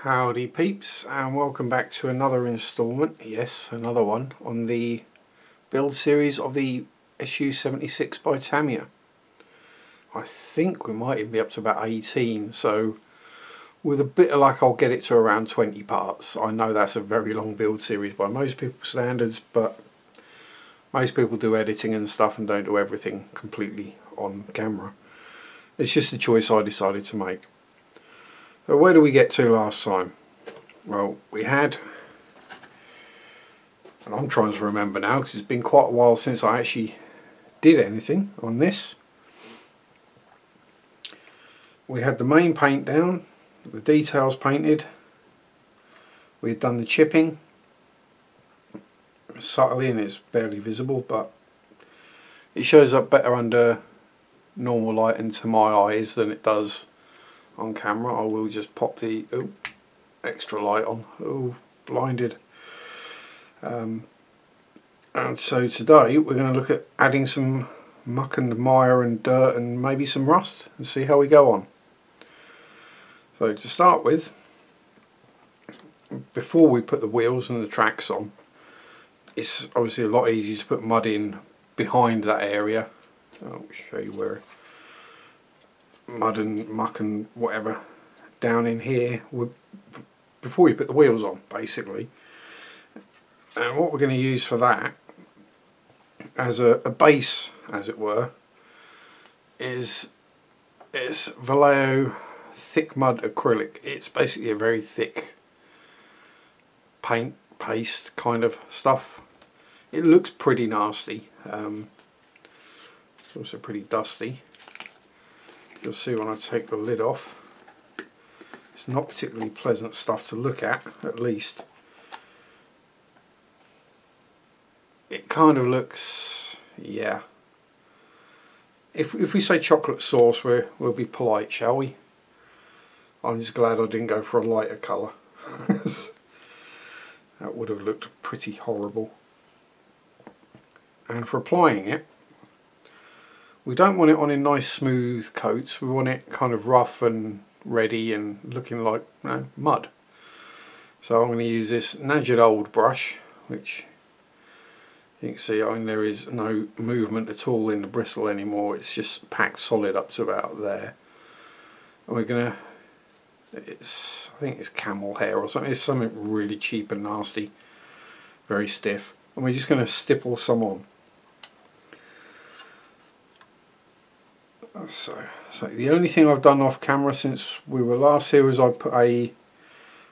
Howdy peeps, and welcome back to another installment, yes another one, on the build series of the SU76 by Tamiya. I think we might even be up to about 18, so with a bit of luck I'll get it to around 20 parts. I know that's a very long build series by most people's standards, but most people do editing and stuff and don't do everything completely on camera. It's just a choice I decided to make. So where did we get to last time? Well, we had, and I'm trying to remember now because it's been quite a while since I actually did anything on this. We had the main paint down, the details painted, we had done the chipping, subtly and it's barely visible, but it shows up better under normal lighting to my eyes than it does on camera. I will just pop the extra light on. Blinded. And so today we're going to look at adding some muck and mire and dirt and maybe some rust and see how we go on. So to start with, before we put the wheels and the tracks on, it's obviously a lot easier to put mud in behind that area. I'll show you where mud and muck and whatever down in here before we put the wheels on, basically. And what we're going to use for that as a base, as it were, is Vallejo thick mud acrylic. It's basically a very thick paint paste kind of stuff. It looks pretty nasty. It's also pretty dusty. You'll see when I take the lid off, it's not particularly pleasant stuff to look at least. It kind of looks, yeah. If we say chocolate sauce, we'll be polite, shall we? I'm just glad I didn't go for a lighter colour. That would have looked pretty horrible. And for applying it, we don't want it on in nice smooth coats, we want it kind of rough and ready and looking like, you know, mud. So I'm going to use this Najid Old brush, which you can see, I mean, there is no movement at all in the bristle anymore, it's just packed solid up to about there. And we're going to, I think it's camel hair or something, it's something really cheap and nasty, very stiff. And we're just going to stipple some on. So the only thing I've done off camera since we were last here was I put a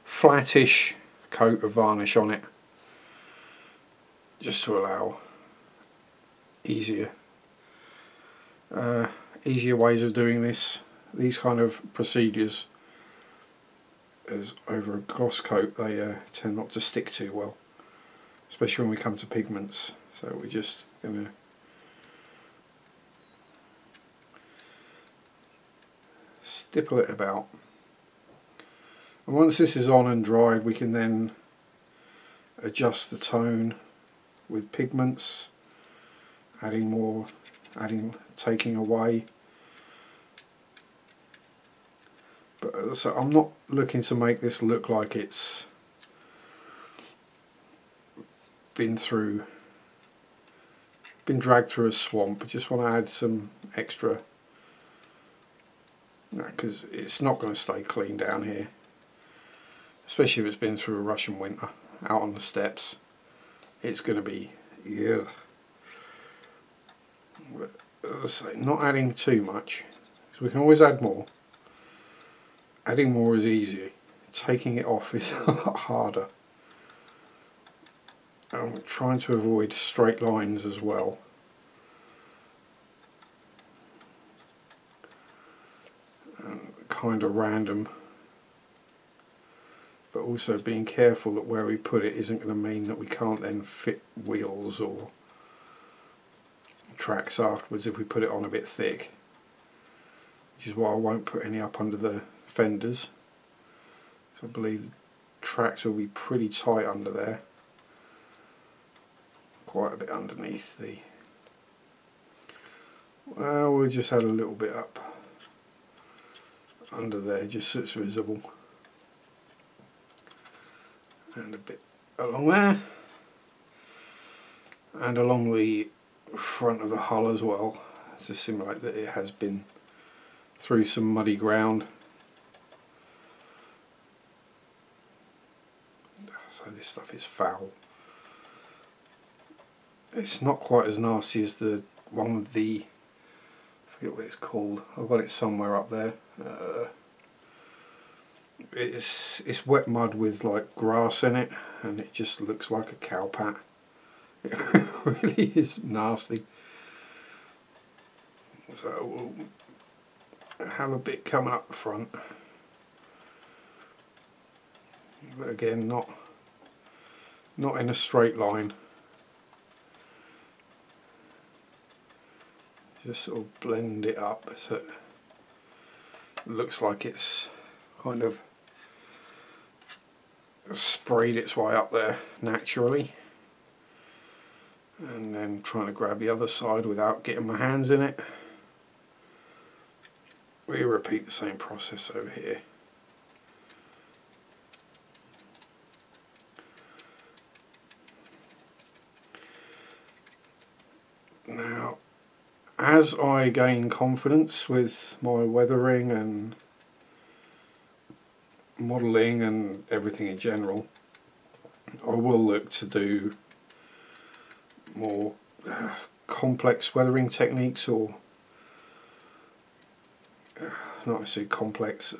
flattish coat of varnish on it, just to allow easier ways of doing these kind of procedures, as over a gloss coat they tend not to stick too well, especially when we come to pigments. So we're just going to stipple it about, and once this is on and dried we can then adjust the tone with pigments, adding more, taking away. But so I'm not looking to make this look like it's been dragged through a swamp. I just want to add some extra, because it's not going to stay clean down here, especially if it's been through a Russian winter out on the steppes. It's going to be, yeah. But as I say, not adding too much, because we can always add more. Adding more is easy, taking it off is a lot harder. I'm trying to avoid straight lines as well. Kind of random, but also being careful that where we put it isn't going to mean that we can't then fit wheels or tracks afterwards if we put it on a bit thick, which is why I won't put any up under the fenders. So I believe the tracks will be pretty tight under there, quite a bit underneath the, well, we'll just add a little bit up under there just so it's visible. and a bit along there, and along the front of the hull as well, to simulate that it has been through some muddy ground. So this stuff is foul. It's not quite as nasty as the one with the, I forget what it's called, I've got it somewhere up there. It's wet mud with like grass in it, and it just looks like a cow pat. It really is nasty. So we'll have a bit coming up the front, but again not in a straight line. Just sort of blend it up so it looks like it's kind of sprayed its way up there naturally, and then trying to grab the other side without getting my hands in it. We repeat the same process over here. Now, as I gain confidence with my weathering and modelling and everything in general, I will look to do more complex weathering techniques, or not necessarily complex,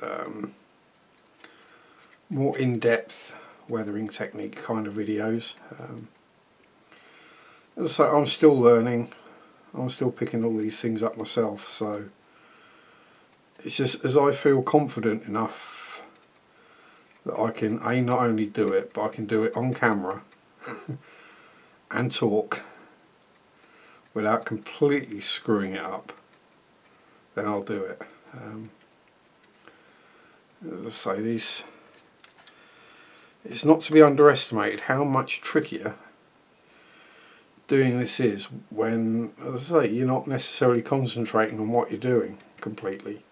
more in-depth weathering technique kind of videos. As I say, I'm still learning, I'm still picking all these things up myself, so it's just as I feel confident enough that I can not only do it, but I can do it on camera and talk without completely screwing it up, then I'll do it. As I say, it's not to be underestimated how much trickier doing this is when, as I say, you're not necessarily concentrating on what you're doing completely.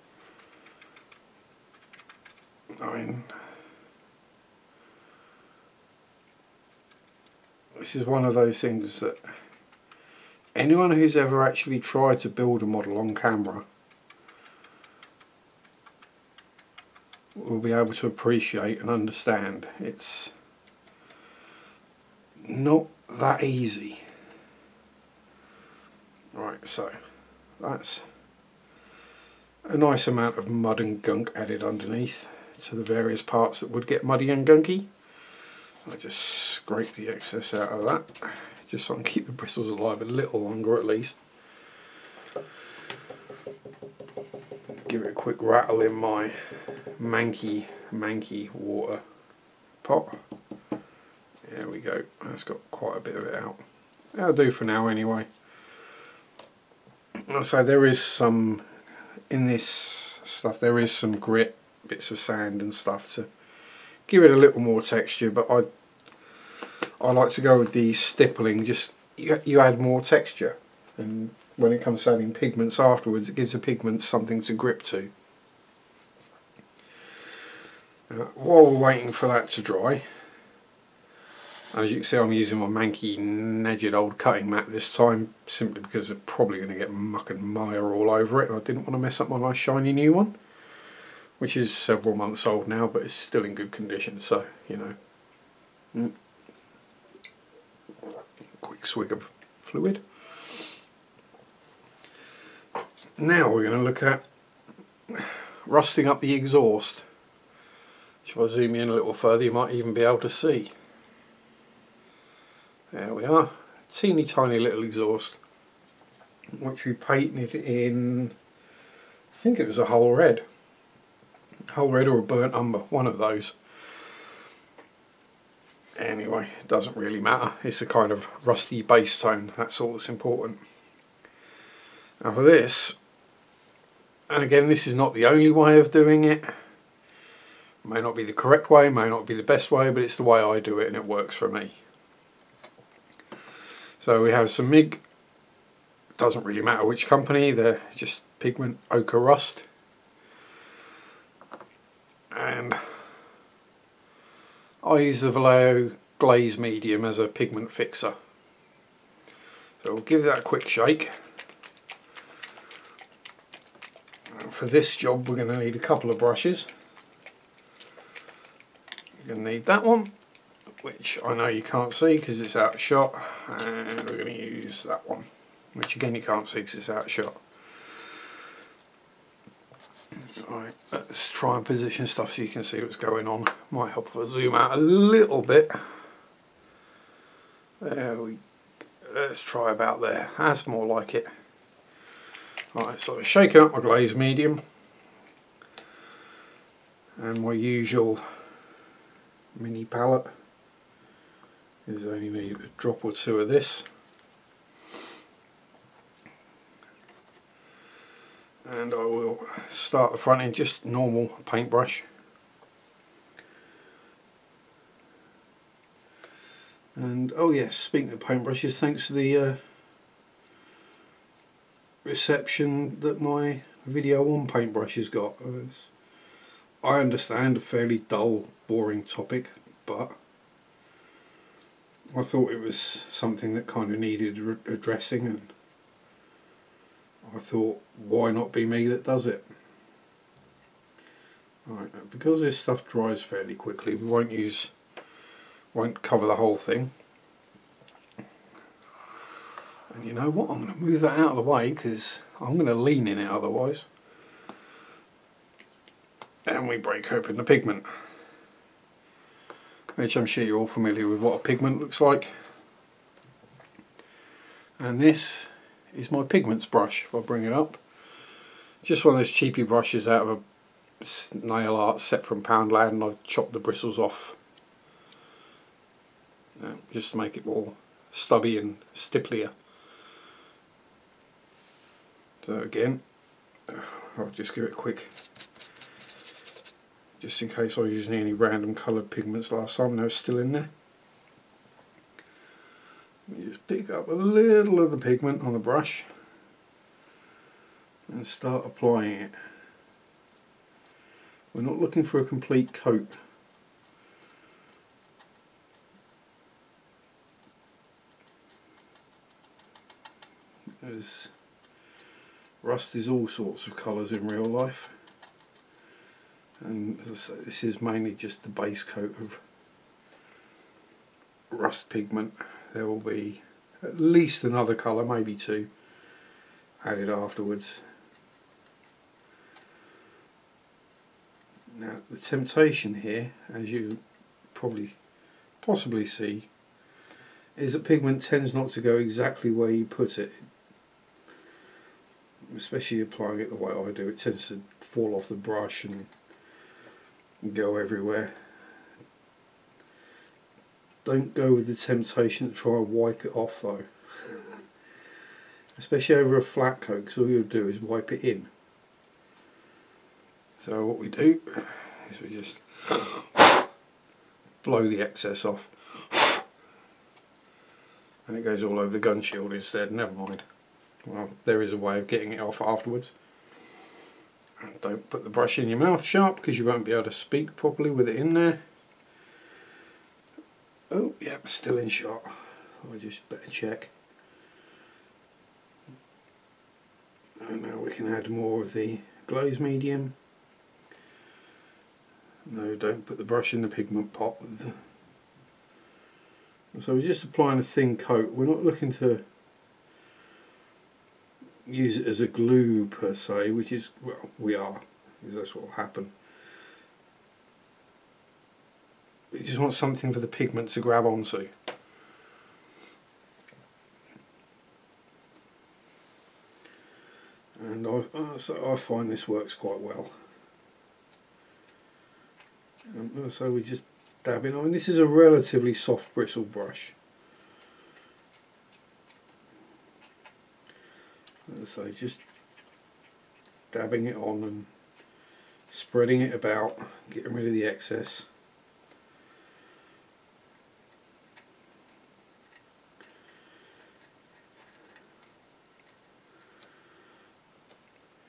I mean, this is one of those things that anyone who's ever actually tried to build a model on camera will be able to appreciate and understand. It's not that easy. Right, so that's a nice amount of mud and gunk added underneath to the various parts that would get muddy and gunky. I just scrape the excess out of that, just so I can keep the bristles alive a little longer at least. Give it a quick rattle in my manky water pot. There we go, that's got quite a bit of it out. That'll do for now anyway. So there is some, in this stuff there is some grit, bits of sand and stuff to give it a little more texture, but I like to go with the stippling. Just you add more texture, and when it comes to adding pigments afterwards, it gives the pigments something to grip to. While we're waiting for that to dry, as you can see, I'm using my manky nedged old cutting mat this time, simply because they're probably going to get muck and mire all over it, and I didn't want to mess up my nice shiny new one, which is several months old now, but it's still in good condition, so you know. Quick swig of fluid. Now we're going to look at rusting up the exhaust. If I zoom in a little further, you might even be able to see. There we are, teeny tiny little exhaust, which we painted in, I think it was a hull red or a burnt umber, one of those. Anyway, it doesn't really matter, it's a kind of rusty base tone, that's all that's important. Now for this, and again this is not the only way of doing it, may not be the correct way, may not be the best way, but it's the way I do it and it works for me. So we have some MIG, doesn't really matter which company, they're just pigment ochre rust, and I I use the Vallejo glaze medium as a pigment fixer. So we'll give that a quick shake. And for this job we're going to need a couple of brushes. You're going to need that one, which I know you can't see because it's out of shot, and we're going to use that one, which again you can't see because it's out of shot. Right, let's try and position stuff so you can see what's going on. Might help if I zoom out a little bit. Let's try about there. That's more like it. Right, so I'm shaking up my glaze medium and my usual mini palette is only need a drop or two of this, and I will start the front end just normal paintbrush. And oh yes, speaking of paintbrushes, thanks for the reception that my video on paintbrushes got. I understand a fairly dull, boring topic, but I thought it was something that kind of needed addressing, and I thought, why not be me that does it? Right, now, because this stuff dries fairly quickly, we won't cover the whole thing. And you know what, I'm going to move that out of the way because I'm going to lean in it otherwise. And we break open the pigment, which I'm sure you're all familiar with what a pigment looks like. And this is my pigments brush. If I bring it up, it's just one of those cheapy brushes out of a nail art set from Poundland, and I've chopped the bristles off just to make it more stubby and stipplier. So again, I'll just give it a quick, just in case I was using any random coloured pigments last time. No, it's still in there. You just pick up a little of the pigment on the brush and start applying it. We're not looking for a complete coat. As rust is all sorts of colours in real life, and as I say, this is mainly just the base coat of rust pigment. There will be at least another colour, maybe two, added afterwards. Now the temptation here, as you possibly see, is that pigment tends not to go exactly where you put it. Especially applying it the way I do, it tends to fall off the brush and go everywhere. Don't go with the temptation to try and wipe it off though, especially over a flat coat, because all you'll do is wipe it in. So what we do is we just blow the excess off, and it goes all over the gun shield instead. Never mind. Well, there is a way of getting it off afterwards. And don't put the brush in your mouth sharp, because you won't be able to speak properly with it in there. Oh, yep, still in shot. I just better check. And now we can add more of the glaze medium. No, don't put the brush in the pigment pot. So we're just applying a thin coat. We're not looking to use it as a glue per se, which is, well, we are, because that's what will happen. We just want something for the pigment to grab onto. And so I find this works quite well. And so we just dab in. I mean, this is a relatively soft bristle brush. So just dabbing it on and spreading it about, getting rid of the excess.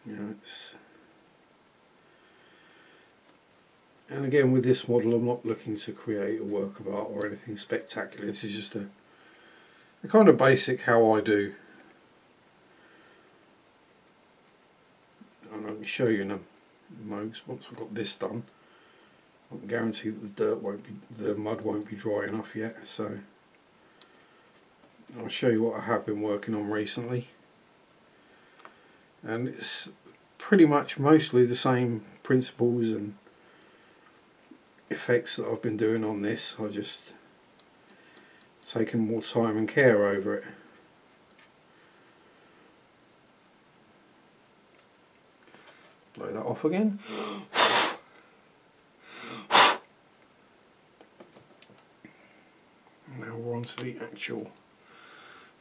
You know, And again, with this model, I'm not looking to create a work of art or anything spectacular. This is just a kind of basic how I do. And I can show you in a moment once I've got this done. I can guarantee that the mud won't be dry enough yet. So I'll show you what I have been working on recently. And it's pretty much mostly the same principles and effects that I've been doing on this. I just taken more time and care over it. Blow that off again. Now we're on to the actual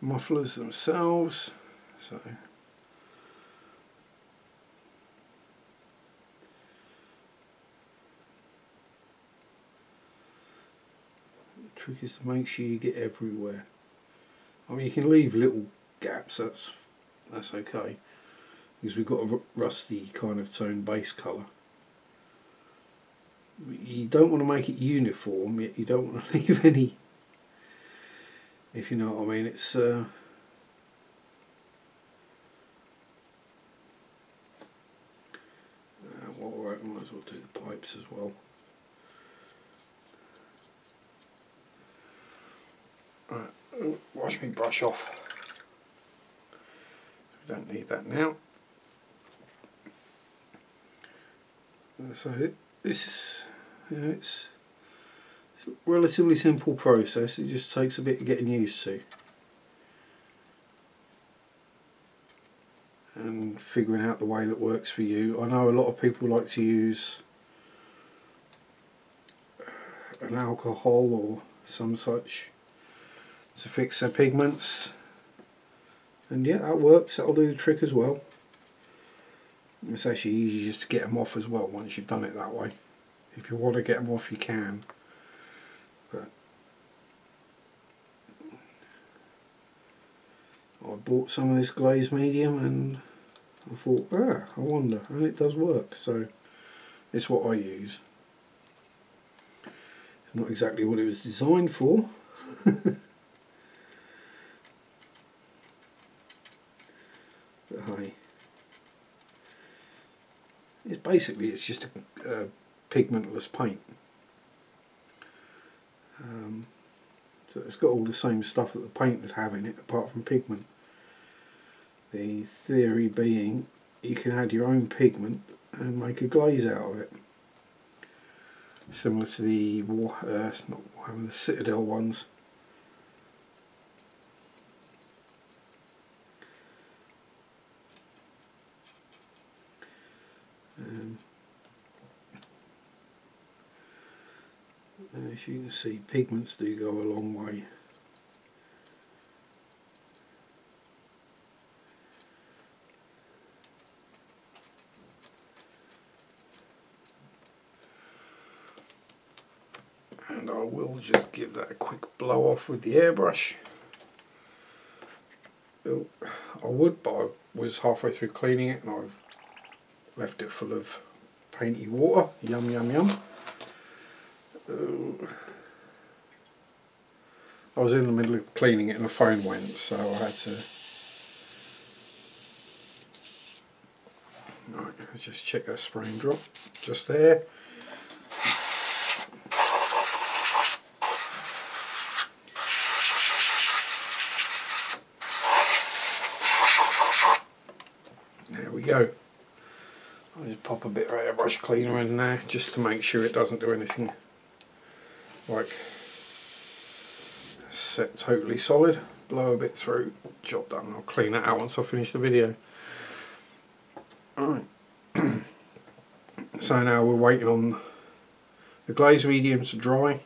mufflers themselves. So trick is to make sure you get everywhere. I mean, you can leave little gaps, that's okay, because we've got a rusty kind of tone base colour. You don't want to make it uniform, yet you don't want to leave any, if you know what I mean. It's well, I might as well do the pipes as well. Right, wash my brush off. We don't need that now. So this is, it's a relatively simple process. It just takes a bit of getting used to and figuring out the way that works for you. I know a lot of people like to use an alcohol or some such to fix their pigments, and yeah, that works. That'll do the trick as well. It's actually easy just to get them off as well once you've done it that way. If you want to get them off, you can. But I bought some of this glaze medium and I thought, I wonder, and it does work. So it's what I use. It's not exactly what it was designed for. But hey, it's just a pigmentless paint. So it's got all the same stuff that the paint would have in it, apart from pigment. The theory being you can add your own pigment and make a glaze out of it, similar to the it's not Warhammer, the Citadel ones. And as you can see, pigments do go a long way. And I will just give that a quick blow off with the airbrush. I would, but I was halfway through cleaning it and I've left it full of painty water. Yum yum yum. I was in the middle of cleaning it and the phone went, so I had to. Right, let's just check that spray and drop just there. There we go. I'll just pop a bit of airbrush cleaner in there just to make sure it doesn't do anything like set totally solid. Blow a bit through, job done. I'll clean that out once I finish the video. Alright. So now we're waiting on the glaze medium to dry.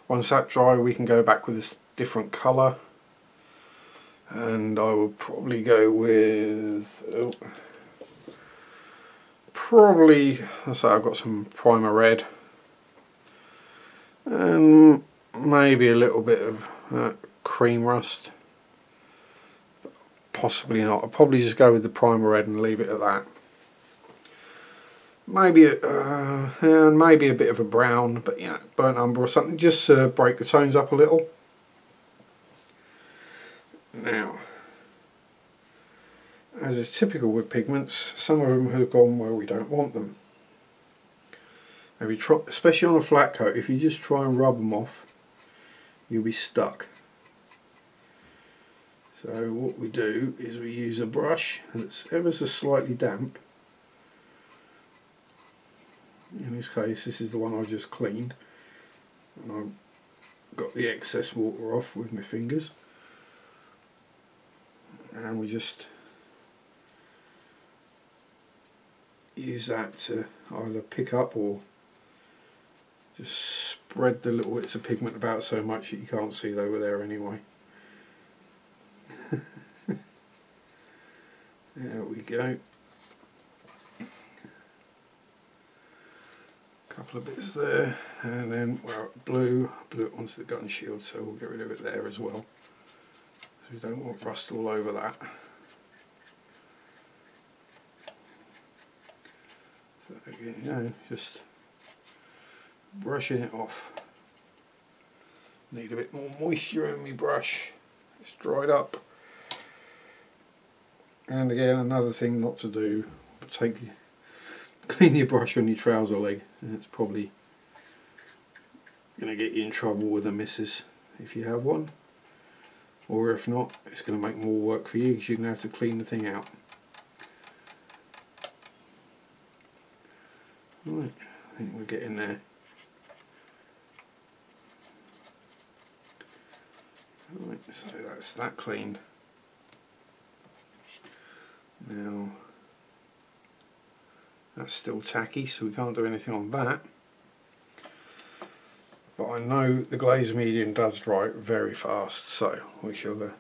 Once that's dry, we can go back with this different colour, and I will probably go with let's say I've got some primer red and maybe a little bit of cream rust, possibly not. I'll probably just go with the primer red and leave it at that. maybe and maybe a bit of a brown, but you know, burnt umber or something, just to break the tones up a little. Now, as is typical with pigments, some of them have gone where we don't want them. If you try, especially on a flat coat, if you just try and rub them off, you'll be stuck. So what we do is we use a brush that's ever so slightly damp. In this case, this is the one I just cleaned, and I've got the excess water off with my fingers, and we just use that to either pick up or just spread the little bits of pigment about so much that you can't see they were there anyway. There we go. Couple of bits there, and then well, blew it onto the gun shield, so we'll get rid of it there as well. So we don't want rust all over that. So again, you know, just brushing it off. Need a bit more moisture in my brush. It's dried up. And again, another thing not to do, clean your brush on your trouser leg, and it's probably going to get you in trouble with the missus if you have one, or if not, it's going to make more work for you because you're going to have to clean the thing out. Right, I think we're getting there. Right, so that's that cleaned. Now that's still tacky, so we can't do anything on that. But I know the glaze medium does dry very fast, so we shall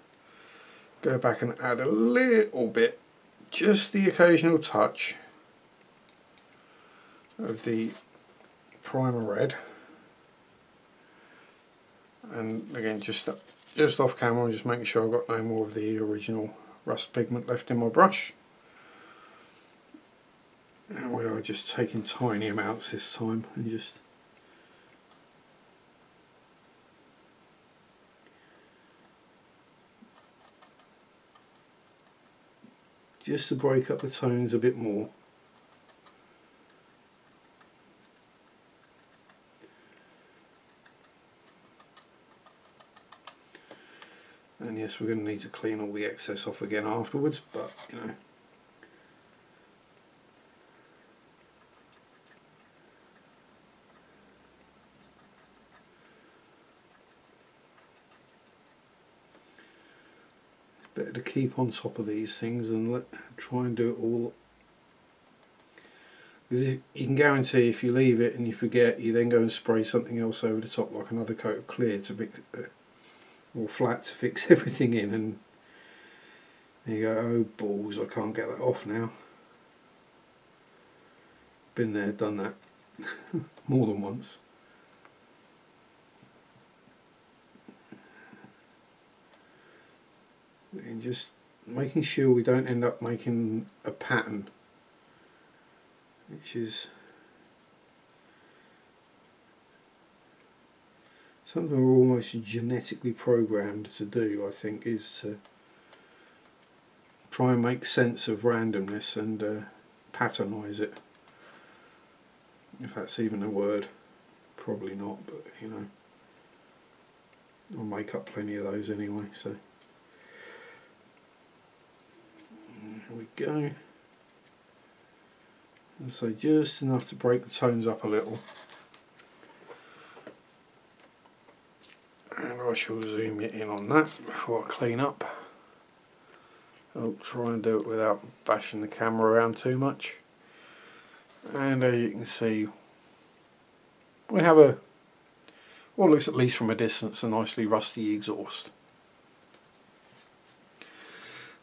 go back and add a little bit, just the occasional touch of the primer red. And again, just off camera, I'm just making sure I've got no more of the original rust pigment left in my brush. And we are just taking tiny amounts this time and just to break up the tones a bit more. And yes, we're going to need to clean all the excess off again afterwards, but you know. Better to keep on top of these things and try and do it all, because you can guarantee if you leave it and you forget, you then go and spray something else over the top, like another coat of clear to fix or flat to fix everything in, and you go, oh balls, I can't get that off now. Been there, done that more than once. And just making sure we don't end up making a pattern, which is something we're almost genetically programmed to do, I think, is to try and make sense of randomness and patternize it. If that's even a word, probably not, but you know, I'll make up plenty of those anyway, so. There we go. And so just enough to break the tones up a little. And I shall zoom it in on that before I clean up. I'll try and do it without bashing the camera around too much. And as you can see, we have a, what looks, at least from a distance, a nicely rusty exhaust.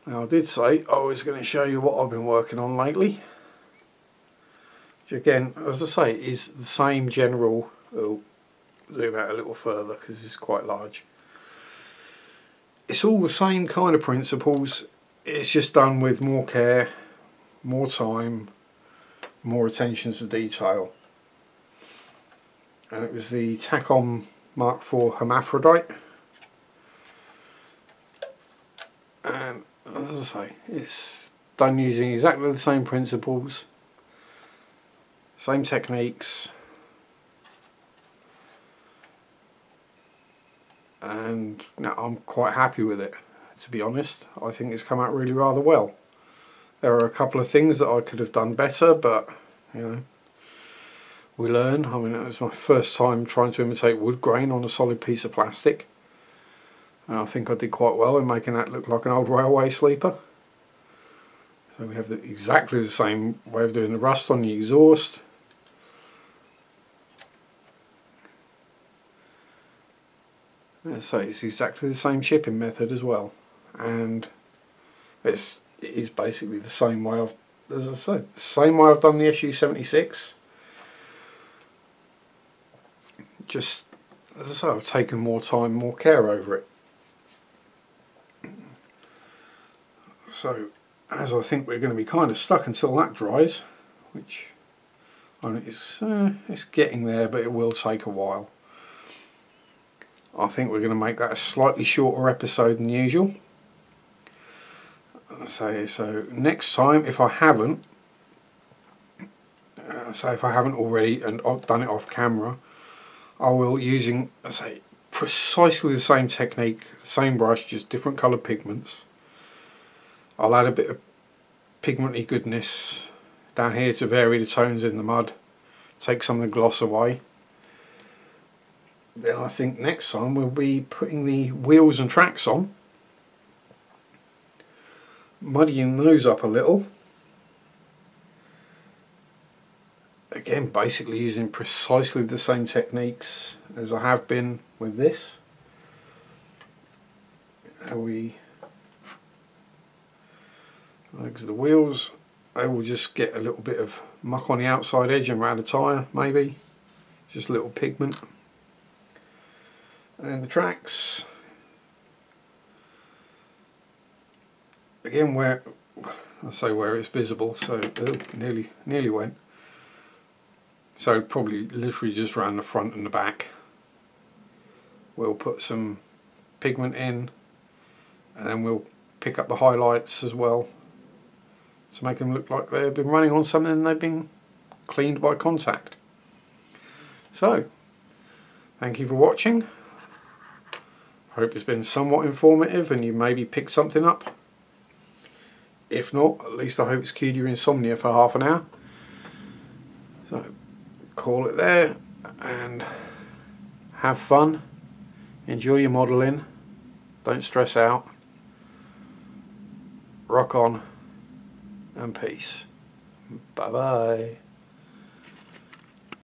Now, I did say I was going to show you what I've been working on lately, which again, as I say, is the same general. I'll zoom out a little further because it's quite large. It's all the same kind of principles, it's just done with more care, more time, more attention to detail. And it was the Tacom Mark IV Hermaphrodite, and as I say, it's done using exactly the same principles, same techniques, and I'm quite happy with it, to be honest. I think it's come out really rather well. There are a couple of things that I could have done better, but you know, we learn. I mean, it was my first time trying to imitate wood grain on a solid piece of plastic, and I think I did quite well in making that look like an old railway sleeper. So we have exactly the same way of doing the rust on the exhaust. So it's exactly the same chipping method as well, and it is basically the same way as I said, the same way I've done the SU76. Just as I say, I've taken more time, more care over it. So as I think we're going to be kind of stuck until that dries, which it's getting there, but it will take a while. I think we're going to make that a slightly shorter episode than usual. So next time, if I haven't already, and I've done it off camera, I will, using precisely the same technique, same brush, just different coloured pigments. I'll add a bit of pigmenty goodness down here to vary the tones in the mud, take some of the gloss away. Then I think next time we'll be putting the wheels and tracks on, muddying those up a little. Again, basically using precisely the same techniques as I have been with this. Because the wheels, they will just get a little bit of muck on the outside edge and around the tyre, maybe. Just a little pigment. And the tracks, again, where it's visible, so nearly went. So probably literally just around the front and the back. We'll put some pigment in, and then we'll pick up the highlights as well to make them look like they've been running on something and they've been cleaned by contact. So, thank you for watching. Hope it's been somewhat informative and you maybe picked something up. If not, at least I hope it's cured your insomnia for half an hour. So, call it there and have fun. Enjoy your modelling. Don't stress out. Rock on and peace. Bye bye.